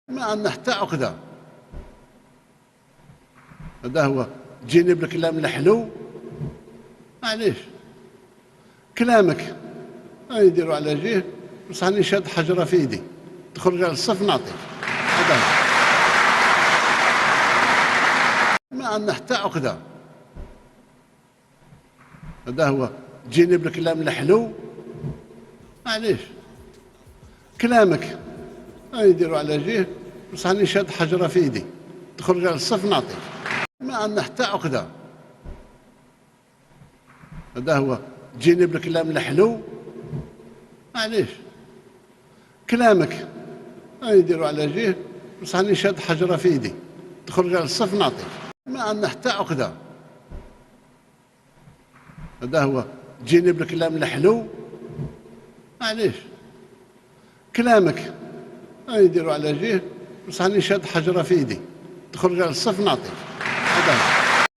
ما عندنا حتى عقدة. هذا هو تجيني بالكلام الحلو، معليش كلامك يديروا على جهه، بصح راني شاد حجرة في يدي تخرج على الصف نعطيك. هذا هو. ما عندنا حتى عقدة. هذا هو تجيني بالكلام الحلو، معليش كلامك يديروا على جهه، بصح راني شاد حجرة في يدي تخرج على الصف نعطيك. ما عندنا حتى عقدة. هذا هو تجيني بالكلام الحلو، معليش كلامك يديروا على جهه، بصح راني شاد حجرة في يدي تخرج على الصف نعطيك. ما عندنا حتى عقدة. هذا هو تجيني بالكلام الحلو، معليش كلامك يديروا على جهه، بصح راني شاد حجرة في يدي تخرج على الصف نعطيك. هذا هو.